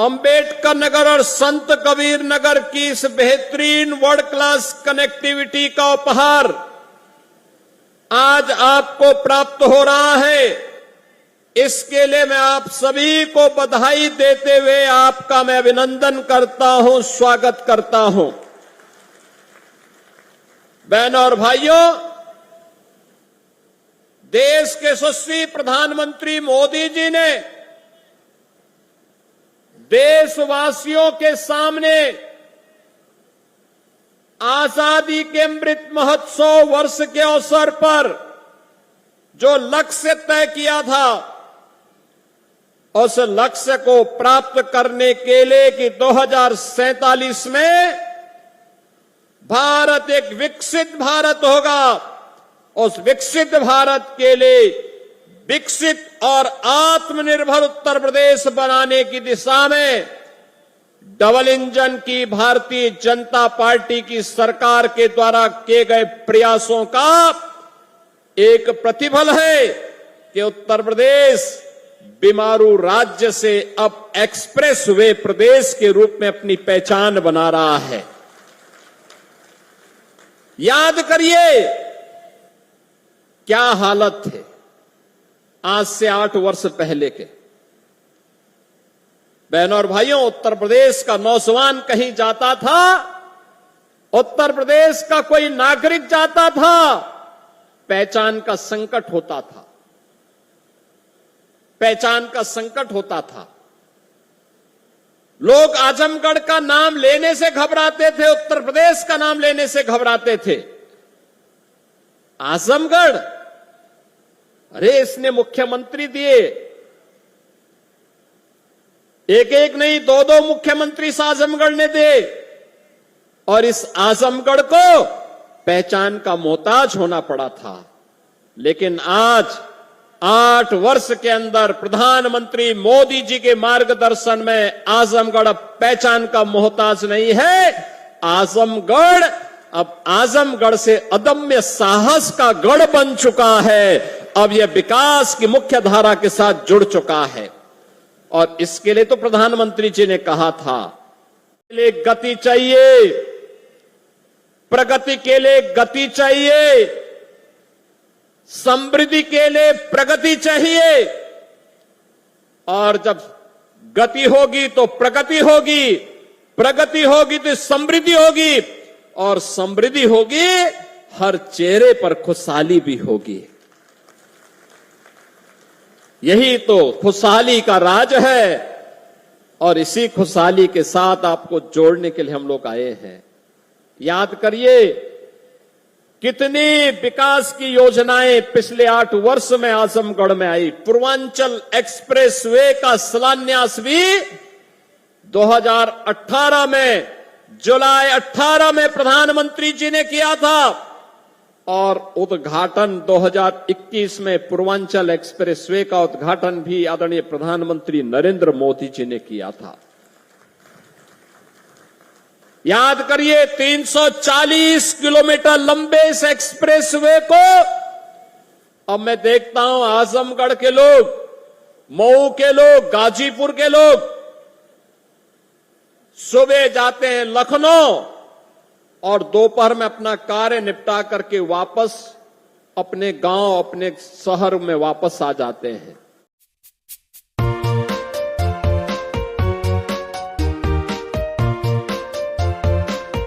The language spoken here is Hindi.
अंबेडकर नगर और संत कबीर नगर की इस बेहतरीन वर्ल्ड क्लास कनेक्टिविटी का उपहार आज आपको प्राप्त हो रहा है। इसके लिए मैं आप सभी को बधाई देते हुए आपका मैं अभिनंदन करता हूं, स्वागत करता हूं। बहनों और भाइयों, देश के यशस्वी प्रधानमंत्री मोदी जी ने देशवासियों के सामने आजादी के अमृत महोत्सव वर्ष के अवसर पर जो लक्ष्य तय किया था, उस लक्ष्य को प्राप्त करने के लिए कि 2047 में भारत एक विकसित भारत होगा, उस विकसित भारत के लिए विकसित और आत्मनिर्भर उत्तर प्रदेश बनाने की दिशा में डबल इंजन की भारतीय जनता पार्टी की सरकार के द्वारा किए गए प्रयासों का एक प्रतिफल है कि उत्तर प्रदेश बीमारू राज्य से अब एक्सप्रेस वे प्रदेश के रूप में अपनी पहचान बना रहा है। याद करिए क्या हालत थे आज से 8 वर्ष पहले के। बहनों और भाइयों, उत्तर प्रदेश का नौजवान कहीं जाता था, उत्तर प्रदेश का कोई नागरिक जाता था, पहचान का संकट होता था, पहचान का संकट होता था। लोग आजमगढ़ का नाम लेने से घबराते थे, उत्तर प्रदेश का नाम लेने से घबराते थे। आजमगढ़, अरे इसने मुख्यमंत्री दिए, एक एक नहीं 2-2 मुख्यमंत्री इस आजमगढ़ ने दिए, और इस आजमगढ़ को पहचान का मोहताज होना पड़ा था। लेकिन आज 8 वर्ष के अंदर प्रधानमंत्री मोदी जी के मार्गदर्शन में आजमगढ़ अब पहचान का मोहताज नहीं है। आजमगढ़ अब आजमगढ़ से अदम्य साहस का गढ़ बन चुका है। अब यह विकास की मुख्य धारा के साथ जुड़ चुका है। और इसके लिए तो प्रधानमंत्री जी ने कहा था, लिए गति चाहिए, प्रगति के लिए गति चाहिए, समृद्धि के लिए प्रगति चाहिए, और जब गति होगी तो प्रगति होगी, प्रगति होगी तो समृद्धि होगी, और समृद्धि होगी हर चेहरे पर खुशहाली भी होगी। यही तो खुशहाली का राज है, और इसी खुशहाली के साथ आपको जोड़ने के लिए हम लोग आए हैं। याद करिए कितनी विकास की योजनाएं पिछले 8 वर्ष में आजमगढ़ में आई। पूर्वांचल एक्सप्रेसवे का शिलान्यास भी 2018 में, जुलाई 18 में प्रधानमंत्री जी ने किया था, और उद्घाटन 2021 में पूर्वांचल एक्सप्रेसवे का उद्घाटन भी आदरणीय प्रधानमंत्री नरेंद्र मोदी जी ने किया था। याद करिए 340 किलोमीटर लंबे इस एक्सप्रेसवे को अब मैं देखता हूं आजमगढ़ के लोग, मऊ के लोग, गाजीपुर के लोग सुबह जाते हैं लखनऊ और दोपहर में अपना कार्य निपटा करके वापस अपने गांव, अपने शहर में वापस आ जाते हैं।